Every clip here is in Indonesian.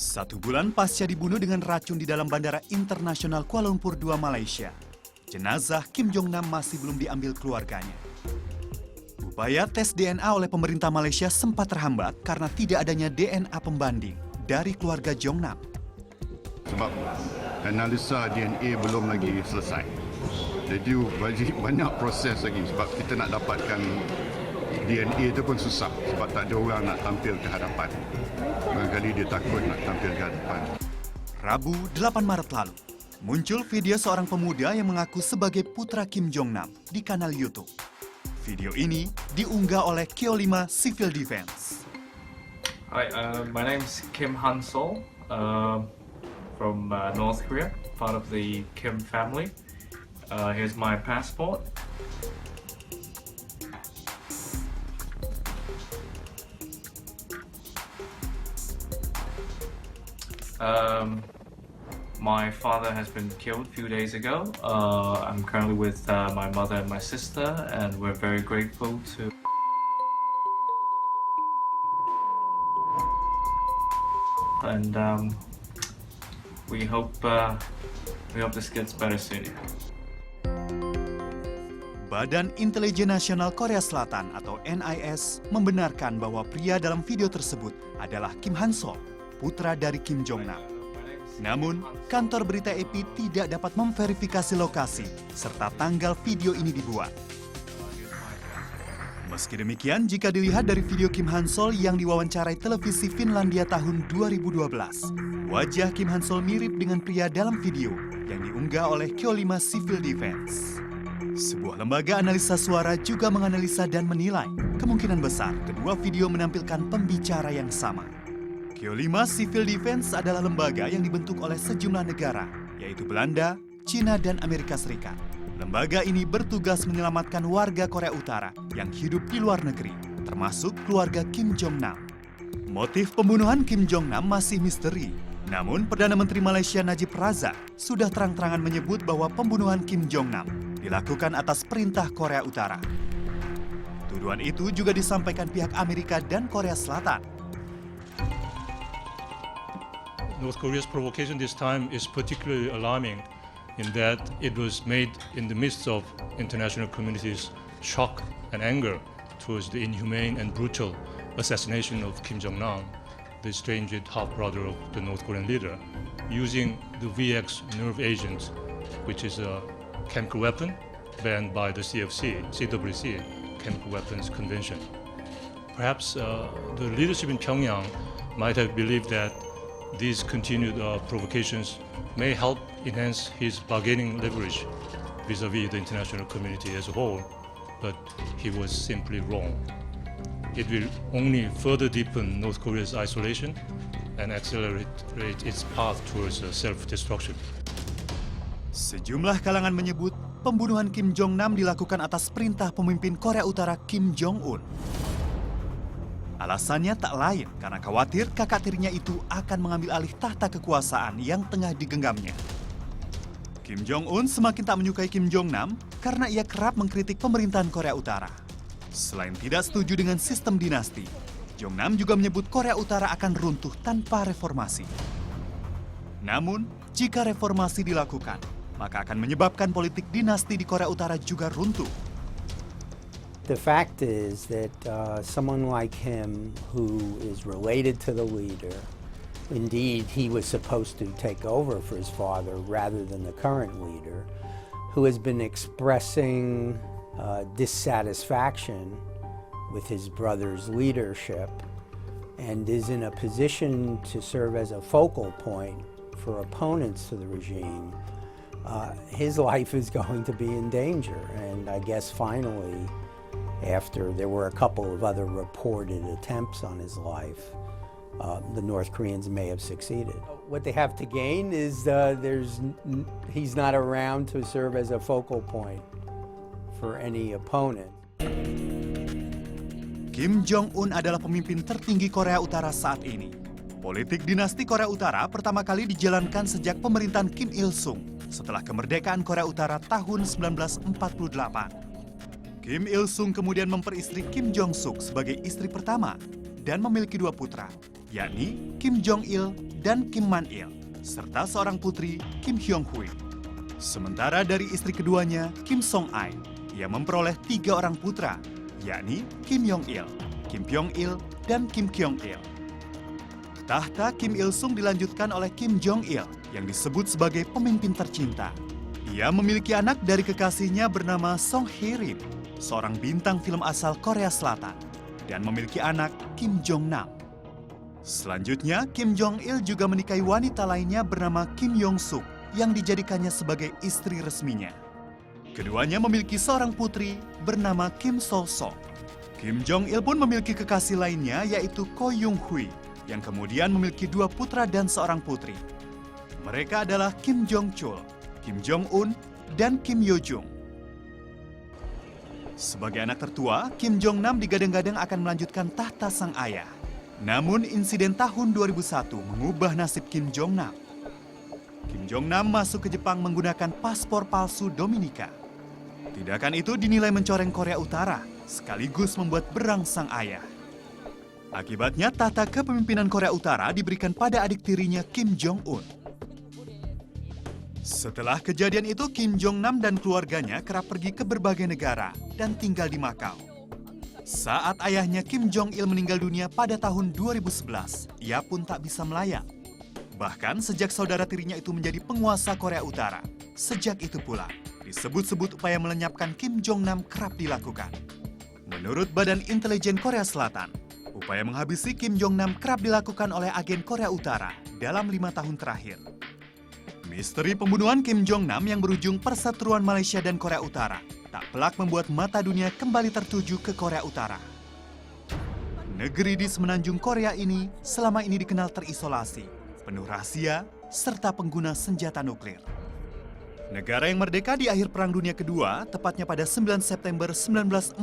1 bulan pasca dibunuh dengan racun di dalam Bandara Internasional Kuala Lumpur II, Malaysia, jenazah Kim Jong Nam masih belum diambil keluarganya. Upaya tes DNA oleh pemerintah Malaysia sempat terhambat karena tidak adanya DNA pembanding dari keluarga Jong Nam. Sebab analisa DNA belum lagi selesai. Jadi banyak proses lagi sebab kita nak dapatkan DNA itu pun susah sebab tak ada orang nak tampil ke hadapan. Barangkali dia takut nak tampil ke hadapan. Rabu 8 Maret lalu, muncul video seorang pemuda yang mengaku sebagai putra Kim Jong Nam di kanal YouTube. Video ini diunggah oleh Kyo5 Civil Defense. Hi, my name is Kim Han-sol from North Korea, part of the Kim family. Here's my passport. My father has been killed a few days ago. I'm currently with my mother and my sister, and we're very grateful to. And we hope this gets better soon. Badan Intelijen Nasional Korea Selatan atau NIS membenarkan bahwa pria dalam video tersebut adalah Kim Han-sol, putra dari Kim Jong Nam. Namun, kantor berita AP tidak dapat memverifikasi lokasi serta tanggal video ini dibuat. Meski demikian, jika dilihat dari video Kim Han-sol yang diwawancarai televisi Finlandia tahun 2012, wajah Kim Han-sol mirip dengan pria dalam video yang diunggah oleh Kyo5 Civil Defense. Sebuah lembaga analisa suara juga menganalisa dan menilai kemungkinan besar kedua video menampilkan pembicara yang sama. Kyo5 Civil Defense adalah lembaga yang dibentuk oleh sejumlah negara, yaitu Belanda, Cina, dan Amerika Serikat. Lembaga ini bertugas menyelamatkan warga Korea Utara yang hidup di luar negeri, termasuk keluarga Kim Jong Nam. Motif pembunuhan Kim Jong Nam masih misteri, namun Perdana Menteri Malaysia Najib Razak sudah terang-terangan menyebut bahwa pembunuhan Kim Jong Nam dilakukan atas perintah Korea Utara. Tuduhan itu juga disampaikan pihak Amerika dan Korea Selatan. North Korea's provocation this time is particularly alarming in that it was made in the midst of international community's shock and anger towards the inhumane and brutal assassination of Kim Jong Nam, the estranged half-brother of the North Korean leader, using the VX nerve agent, which is a chemical weapon banned by the CWC, Chemical Weapons Convention. Perhaps the leadership in Pyongyang might have believed that these continued provocations may help enhance his bargaining leverage vis-à-vis the international community as a whole, but he was simply wrong. It will only further deepen North Korea's isolation and accelerate its path towards self-destruction. Sejumlah kalangan menyebut pembunuhan Kim Jong Nam dilakukan atas perintah pemimpin Korea Utara Kim Jong Un. Alasannya tak lain karena khawatir kakak tirinya itu akan mengambil alih tahta kekuasaan yang tengah digenggamnya. Kim Jong Un semakin tak menyukai Kim Jong Nam karena ia kerap mengkritik pemerintahan Korea Utara. Selain tidak setuju dengan sistem dinasti, Jong Nam juga menyebut Korea Utara akan runtuh tanpa reformasi. Namun, jika reformasi dilakukan, maka akan menyebabkan politik dinasti di Korea Utara juga runtuh. The fact is that someone like him, who is related to the leader, indeed he was supposed to take over for his father rather than the current leader, who has been expressing dissatisfaction with his brother's leadership and is in a position to serve as a focal point for opponents to the regime, his life is going to be in danger. And I guess finally, after there were a couple of other reported attempts on his life, the North Koreans may have succeeded. What they have to gain is he's not around to serve as a focal point for any opponent. Kim Jong-un adalah pemimpin tertinggi Korea Utara saat ini. Politik dinasti Korea Utara pertama kali dijalankan sejak pemerintahan Kim Il-sung setelah kemerdekaan Korea Utara tahun 1948. Kim Il-sung kemudian memperistri Kim Jong-suk sebagai istri pertama dan memiliki 2 putra, yakni Kim Jong-il dan Kim Man-il, serta seorang putri, Kim Hyong-hui. Sementara dari istri keduanya, Kim Song-ai, ia memperoleh 3 orang putra, yakni Kim Yong-il, Kim Pyong-il, dan Kim Kyong-il. Tahta Kim Il-sung dilanjutkan oleh Kim Jong-il yang disebut sebagai pemimpin tercinta. Ia memiliki anak dari kekasihnya bernama Song Hye-rim, seorang bintang film asal Korea Selatan, dan memiliki anak Kim Jong-nam. Selanjutnya, Kim Jong-il juga menikahi wanita lainnya bernama Kim Yong-suk yang dijadikannya sebagai istri resminya. Keduanya memiliki seorang putri bernama Kim Sol-sok. Kim Jong-il pun memiliki kekasih lainnya yaitu Ko Yung-hui yang kemudian memiliki 2 putra dan seorang putri. Mereka adalah Kim Jong-chul, Kim Jong-un, dan Kim Yo-jung. Sebagai anak tertua, Kim Jong-nam digadang-gadang akan melanjutkan tahta sang ayah. Namun insiden tahun 2001 mengubah nasib Kim Jong-nam. Kim Jong-nam masuk ke Jepang menggunakan paspor palsu Dominika. Tindakan itu dinilai mencoreng Korea Utara, sekaligus membuat berang sang ayah. Akibatnya tahta kepemimpinan Korea Utara diberikan pada adik tirinya Kim Jong-un. Setelah kejadian itu, Kim Jong-nam dan keluarganya kerap pergi ke berbagai negara dan tinggal di Makau. Saat ayahnya Kim Jong-il meninggal dunia pada tahun 2011, ia pun tak bisa melayang. Bahkan sejak saudara tirinya itu menjadi penguasa Korea Utara, sejak itu pula disebut-sebut upaya melenyapkan Kim Jong-nam kerap dilakukan. Menurut Badan Intelijen Korea Selatan, upaya menghabisi Kim Jong-nam kerap dilakukan oleh agen Korea Utara dalam 5 tahun terakhir. Misteri pembunuhan Kim Jong-nam yang berujung perseteruan Malaysia dan Korea Utara tak pelak membuat mata dunia kembali tertuju ke Korea Utara. Negeri di semenanjung Korea ini selama ini dikenal terisolasi, penuh rahasia, serta pengguna senjata nuklir. Negara yang merdeka di akhir Perang Dunia Kedua, tepatnya pada 9 September 1948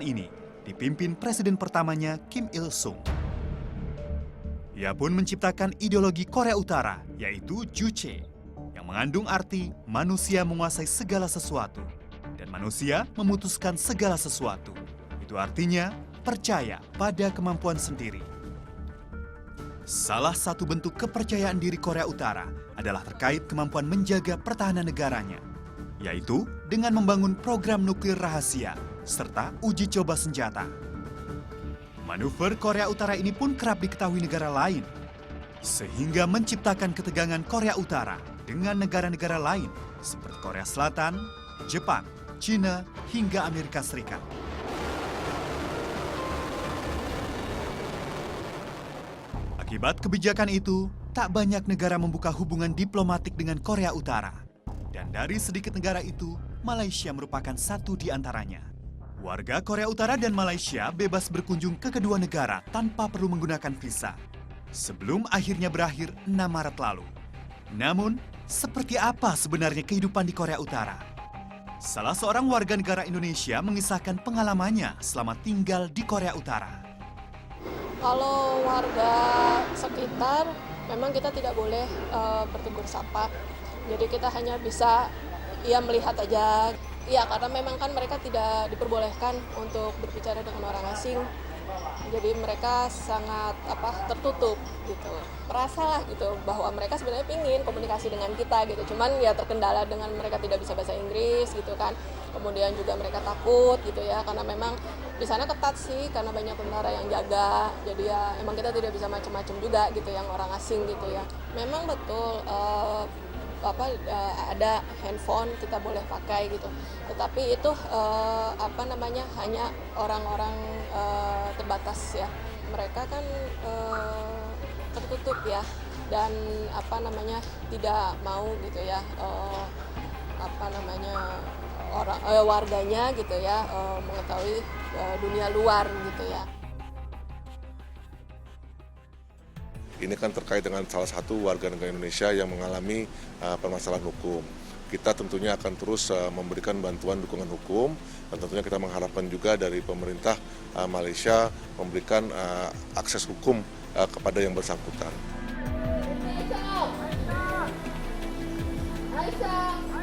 ini, dipimpin presiden pertamanya Kim Il-sung. Ia pun menciptakan ideologi Korea Utara, yaitu Juche, yang mengandung arti manusia menguasai segala sesuatu, dan manusia memutuskan segala sesuatu. Itu artinya percaya pada kemampuan sendiri. Salah satu bentuk kepercayaan diri Korea Utara adalah terkait kemampuan menjaga pertahanan negaranya, yaitu dengan membangun program nuklir rahasia serta uji coba senjata. Manuver Korea Utara ini pun kerap diketahui negara lain, sehingga menciptakan ketegangan Korea Utara dengan negara-negara lain seperti Korea Selatan, Jepang, China, hingga Amerika Serikat. Akibat kebijakan itu, tak banyak negara membuka hubungan diplomatik dengan Korea Utara. Dan dari sedikit negara itu, Malaysia merupakan satu di antaranya. Warga Korea Utara dan Malaysia bebas berkunjung ke kedua negara tanpa perlu menggunakan visa, sebelum akhirnya berakhir 6 Maret lalu. Namun, seperti apa sebenarnya kehidupan di Korea Utara? Salah seorang warga negara Indonesia mengisahkan pengalamannya selama tinggal di Korea Utara. Kalau warga sekitar, memang kita tidak boleh bertegur sapa. Jadi kita hanya bisa melihat aja. Ya, karena memang kan mereka tidak diperbolehkan untuk berbicara dengan orang asing. Jadi mereka sangat tertutup gitu. Merasalah gitu bahwa mereka sebenarnya ingin komunikasi dengan kita gitu. Cuman ya terkendala dengan mereka tidak bisa bahasa Inggris gitu kan. Kemudian juga mereka takut gitu ya, karena memang di sana ketat sih karena banyak tentara yang jaga. Jadi ya emang kita tidak bisa macam-macam juga gitu yang orang asing gitu ya. Memang betul ada handphone kita boleh pakai gitu, tetapi itu hanya orang-orang terbatas ya. Mereka kan tertutup ya, dan tidak mau gitu ya warganya gitu ya mengetahui dunia luar gitu ya. Ini kan terkait dengan salah satu warga negara Indonesia yang mengalami permasalahan hukum. Kita tentunya akan terus memberikan bantuan dukungan hukum, dan tentunya kita mengharapkan juga dari pemerintah Malaysia memberikan akses hukum kepada yang bersangkutan. Aisyah.